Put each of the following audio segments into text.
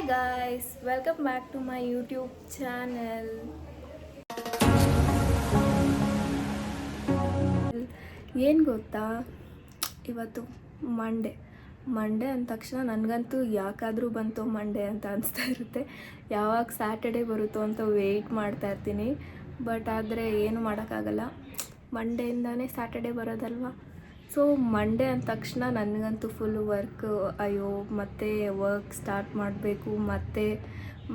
Hi guys, welcome back to my YouTube channel. ಏನು ಗೊತ್ತಾ, ಇವತ್ತು ಮಂಡೇ ಅಂದ ತಕ್ಷಣ ನನಗಂತೂ ಯಾಕಾದರೂ ಬಂತು ಮಂಡೇ ಅಂತ ಅನಿಸ್ತಾ ಇರುತ್ತೆ. ಯಾವಾಗ ಸ್ಯಾಟರ್ಡೇ ಬರುತ್ತೋ ಅಂತ ವೆಯ್ಟ್ ಮಾಡ್ತಾ ಇರ್ತೀನಿ. ಬಟ್ ಆದರೆ ಏನು ಮಾಡೋಕ್ಕಾಗಲ್ಲ, ಮಂಡೆಯಿಂದನೇ ಸ್ಯಾಟರ್ಡೇ ಬರೋದಲ್ವ. ಸೊ ಮಂಡೇ ಅಂದ ತಕ್ಷಣ ನನಗಂತೂ ಫುಲ್ ವರ್ಕ್, ಅಯ್ಯೋ ಮತ್ತೆ ವರ್ಕ್ ಸ್ಟಾರ್ಟ್ ಮಾಡಬೇಕು ಮತ್ತೆ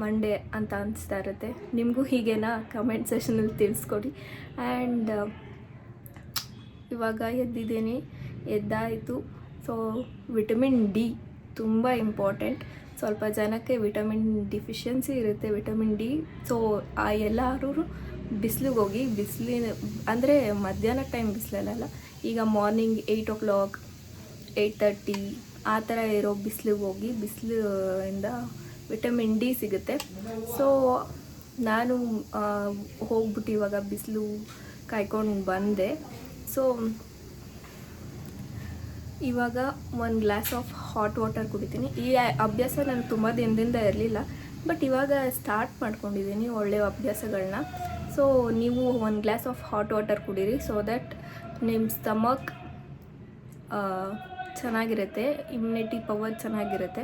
ಮಂಡೇ ಅಂತ ಅನಿಸ್ತಾ ಇರುತ್ತೆ. ನಿಮಗೂ ಹೀಗೇನಾ? ಕಮೆಂಟ್ ಸೆಷನಲ್ಲಿ ತಿಳಿಸ್ಕೊಡಿ. ಆ್ಯಂಡ್ ಇವಾಗ ಎದ್ದಾಯಿತು. ಸೊ ವಿಟಮಿನ್ ಡಿ ತುಂಬ ಇಂಪಾರ್ಟೆಂಟ್. ಸ್ವಲ್ಪ ಜನಕ್ಕೆ ವಿಟಮಿನ್ ಡಿಫಿಷಿಯನ್ಸಿ ಇರುತ್ತೆ, ವಿಟಮಿನ್ ಡಿ. ಸೊ ಎಲ್ಲರೂ ಬಿಸಿಲಿಗೆ ಹೋಗಿ, ಅಂದರೆ ಮಧ್ಯಾಹ್ನ ಟೈಮ್ ಬಿಸಿಲಲ್ಲ, ಈಗ ಮಾರ್ನಿಂಗ್ 8 o'clock 8:30 ಆ ಥರ ಇರೋ ಬಿಸಿಲಿಗೆ ಹೋಗಿ, ಬಿಸಿಲಿಂದ ವಿಟಮಿನ್ ಡಿ ಸಿಗುತ್ತೆ. ಸೊ ನಾನು ಹೋಗ್ಬಿಟ್ಟು ಇವಾಗ ಬಿಸಿಲು ಕಾಯ್ಕೊಂಡು ಬಂದೆ. ಸೊ ಇವಾಗ 1 glass ಆಫ್ ಹಾಟ್ ವಾಟರ್ ಕುಡಿತೀನಿ. ಈ ಅಭ್ಯಾಸ ನನಗೆ ತುಂಬ ದಿನದಿಂದ ಇರಲಿಲ್ಲ, ಬಟ್ ಇವಾಗ ಸ್ಟಾರ್ಟ್ ಮಾಡ್ಕೊಂಡಿದ್ದೀನಿ ಒಳ್ಳೆಯ ಅಭ್ಯಾಸಗಳನ್ನ. ಸೊ ನೀವು 1 glass ಆಫ್ ಹಾಟ್ ವಾಟರ್ ಕುಡೀರಿ, ಸೊ ದ್ಯಾಟ್ ನಿಮ್ಮ ಸ್ಟಮಕ್ ಚೆನ್ನಾಗಿರುತ್ತೆ, ಇಮ್ಯುನಿಟಿ ಪವರ್ ಚೆನ್ನಾಗಿರುತ್ತೆ.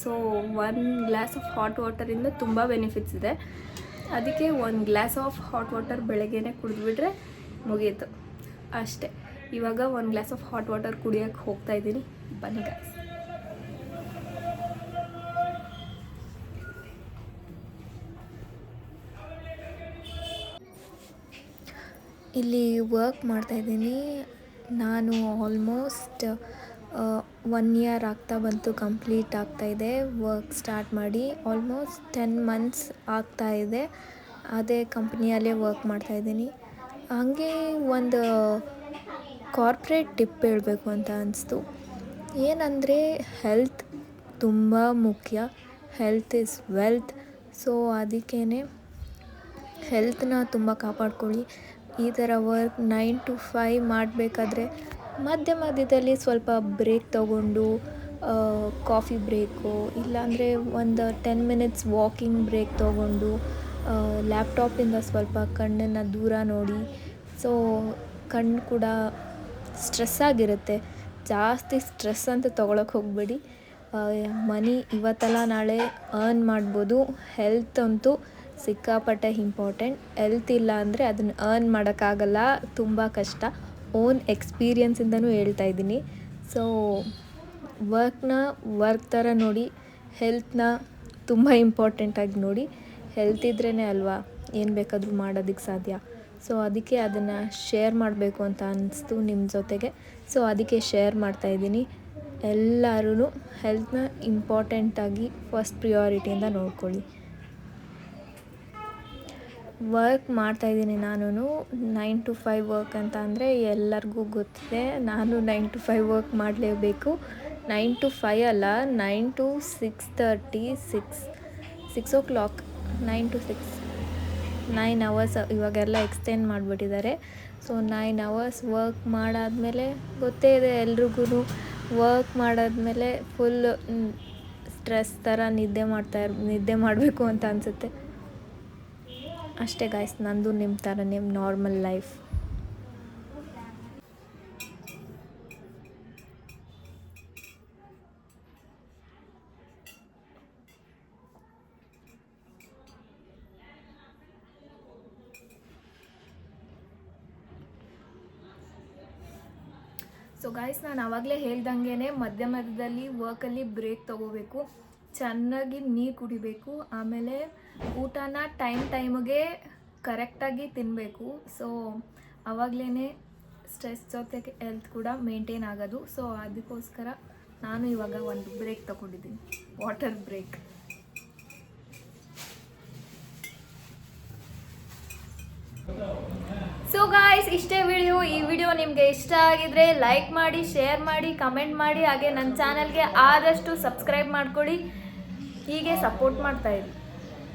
ಸೊ 1 glass ಆಫ್ ಹಾಟ್ ವಾಟರಿಂದ ತುಂಬ ಬೆನಿಫಿಟ್ಸ್ ಇದೆ. ಅದಕ್ಕೆ 1 glass ಆಫ್ ಹಾಟ್ ವಾಟರ್ ಬೆಳಗ್ಗೆನೇ ಕುಡಿದ್ಬಿಟ್ರೆ ಮುಗೀತು ಅಷ್ಟೇ. ಇವಾಗ 1 glass ಆಫ್ ಹಾಟ್ ವಾಟರ್ ಕುಡಿಯೋಕ್ಕೆ ಹೋಗ್ತಾ ಇದ್ದೀನಿ, ಬನ್ನಿ ಗಾಯ್ಸ್. ಇಲ್ಲಿ ವರ್ಕ್ ಮಾಡ್ತಾಯಿದ್ದೀನಿ ನಾನು. ಆಲ್ಮೋಸ್ಟ್ 1 year ಆಗ್ತಾ ಬಂತು, ಕಂಪ್ಲೀಟ್ ಆಗ್ತಾಯಿದೆ ವರ್ಕ್ ಸ್ಟಾರ್ಟ್ ಮಾಡಿ. ಆಲ್ಮೋಸ್ಟ್ 10 months ಆಗ್ತಾಯಿದೆ ಅದೇ ಕಂಪ್ನಿಯಲ್ಲೇ ವರ್ಕ್ ಮಾಡ್ತಾಯಿದ್ದೀನಿ. ಹಾಗೆ ಒಂದು ಕಾರ್ಪೊರೇಟ್ ಟಿಪ್ ಹೇಳಬೇಕು ಅಂತ ಅನಿಸ್ತು. ಏನಂದರೆ ಹೆಲ್ತ್ ತುಂಬ ಮುಖ್ಯ, ಹೆಲ್ತ್ ಇಸ್ ವೆಲ್ತ್. ಸೊ ಅದಕ್ಕೇ ಹೆಲ್ತನ್ನ ತುಂಬ ಕಾಪಾಡ್ಕೊಳ್ಳಿ. ಈ ಥರ ವರ್ಕ್ 9 to 5 ಮಾಡಬೇಕಾದ್ರೆ ಮಧ್ಯದಲ್ಲಿ ಸ್ವಲ್ಪ ಬ್ರೇಕ್ ತೊಗೊಂಡು, ಕಾಫಿ ಬ್ರೇಕು, ಇಲ್ಲಾಂದರೆ ಒಂದು 10 minutes ವಾಕಿಂಗ್ ಬ್ರೇಕ್ ತೊಗೊಂಡು, ಲ್ಯಾಪ್ಟಾಪಿಂದ ಸ್ವಲ್ಪ ಕಣ್ಣನ್ನು ದೂರ ನೋಡಿ. ಸೊ ಕಣ್ಣು ಕೂಡ ಸ್ಟ್ರೆಸ್ ಆಗಿರುತ್ತೆ, ಜಾಸ್ತಿ ಸ್ಟ್ರೆಸ್ ಅಂತ ತೊಗೊಳಕ್ಕೆ ಹೋಗಬೇಡಿ. ಮನಿ ಇವತ್ತಲ್ಲ ನಾಳೆ ಅರ್ನ್ ಮಾಡ್ಬೋದು. ಹೆಲ್ತ್ ಅಂತೂ ಸಿಕ್ಕಾಪಟ್ಟೆ ಇಂಪಾರ್ಟೆಂಟ್. ಹೆಲ್ತ್ ಇಲ್ಲ ಅಂದರೆ ಅದನ್ನು ಅರ್ನ್ ಮಾಡೋಕ್ಕಾಗಲ್ಲ, ತುಂಬ ಕಷ್ಟ. ಓನ್ ಎಕ್ಸ್ಪೀರಿಯನ್ಸಿಂದನೂ ಹೇಳ್ತಾ ಇದ್ದೀನಿ. ಸೊ ವರ್ಕ್ನ ವರ್ಕ್ ಥರ ನೋಡಿ, ಹೆಲ್ತ್ನ ತುಂಬ ಇಂಪಾರ್ಟೆಂಟಾಗಿ ನೋಡಿ. ಹೆಲ್ತ್ ಇದ್ರೇ ಅಲ್ವಾ ಏನು ಬೇಕಾದರೂ ಮಾಡೋದಕ್ಕೆ ಸಾಧ್ಯ. ಸೊ ಅದಕ್ಕೆ ಅದನ್ನು ಶೇರ್ ಮಾಡಬೇಕು ಅಂತ ಅನ್ನಿಸ್ತು ನಿಮ್ಮ ಜೊತೆಗೆ. ಸೊ ಅದಕ್ಕೆ ಶೇರ್ ಮಾಡ್ತಾಯಿದ್ದೀನಿ. ಎಲ್ಲರೂ ಹೆಲ್ತ್ನ ಇಂಪಾರ್ಟೆಂಟಾಗಿ ಫಸ್ಟ್ ಪ್ರಿಯಾರಿಟಿಯಿಂದ ನೋಡ್ಕೊಳ್ಳಿ. ವರ್ಕ್ ಮಾಡ್ತಾಯಿದ್ದೀನಿ ನಾನು. 9 to 5 ವರ್ಕ್ ಅಂತ ಅಂದರೆ ಎಲ್ಲರಿಗೂ ಗೊತ್ತಿದೆ. ನಾನು 9 to 5 ವರ್ಕ್ ಮಾಡಲೇಬೇಕು. 9 to 5 ಅಲ್ಲ, 9 to 6:30 6 o'clock 9 to 6 9 hours ಇವಾಗೆಲ್ಲ ಎಕ್ಸ್ಟೆಂಡ್ ಮಾಡಿಬಿಟ್ಟಿದ್ದಾರೆ. ಸೊ 9 hours ವರ್ಕ್ ಮಾಡಾದಮೇಲೆ ಗೊತ್ತೇ ಇದೆ ಎಲ್ರಿಗೂ, ವರ್ಕ್ ಮಾಡಾದಮೇಲೆ ಫುಲ್ ಸ್ಟ್ರೆಸ್ ಥರ ನಿದ್ದೆ ಮಾಡಬೇಕು ಅಂತ ಅನಿಸುತ್ತೆ ಅಷ್ಟೇ ಗಾಯ್ಸ್. ನಂದು ನಿಮ್ಮ ಥರ ನಿಮ್ಮ ನಾರ್ಮಲ್ ಲೈಫ್. ಸೊ ಗಾಯ್ಸ್, ನಾನು ಆವಾಗಲೇ ಹೇಳ್ದಂಗೆ ಮಧ್ಯದಲ್ಲಿ ವರ್ಕಲ್ಲಿ ಬ್ರೇಕ್ ತೊಗೋಬೇಕು, ಚೆನ್ನಾಗಿ ನೀರು ಕುಡಿಬೇಕು, ಆಮೇಲೆ ಊಟನ ಟೈಮಿಗೆ ಕರೆಕ್ಟಾಗಿ ತಿನ್ನಬೇಕು. ಸೊ ಆವಾಗಲೇ ಸ್ಟ್ರೆಸ್ ಜೊತೆಗೆ ಹೆಲ್ತ್ ಕೂಡ ಮೇಂಟೈನ್ ಆಗೋದು. ಸೊ ಅದಕ್ಕೋಸ್ಕರ ನಾನು ಇವಾಗ ಒಂದು ಬ್ರೇಕ್ ತೊಗೊಂಡಿದ್ದೀನಿ, ವಾಟರ್ ಬ್ರೇಕ್. ಸೊ ಗಾಯ್ಸ್, ಇಷ್ಟೇ ವಿಡಿಯೋ. ಈ ವಿಡಿಯೋ ನಿಮಗೆ ಇಷ್ಟ ಆಗಿದ್ರೆ ಲೈಕ್ ಮಾಡಿ, ಶೇರ್ ಮಾಡಿ, ಕಮೆಂಟ್ ಮಾಡಿ, ಹಾಗೆ ನನ್ನ ಚಾನಲ್ಗೆ ಆದಷ್ಟು ಸಬ್ಸ್ಕ್ರೈಬ್ ಮಾಡ್ಕೊಳ್ಳಿ. ಹೀಗೆ ಸಪೋರ್ಟ್ ಮಾಡ್ತಾಯಿರಿ.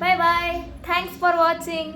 Bye bye. Thanks for watching.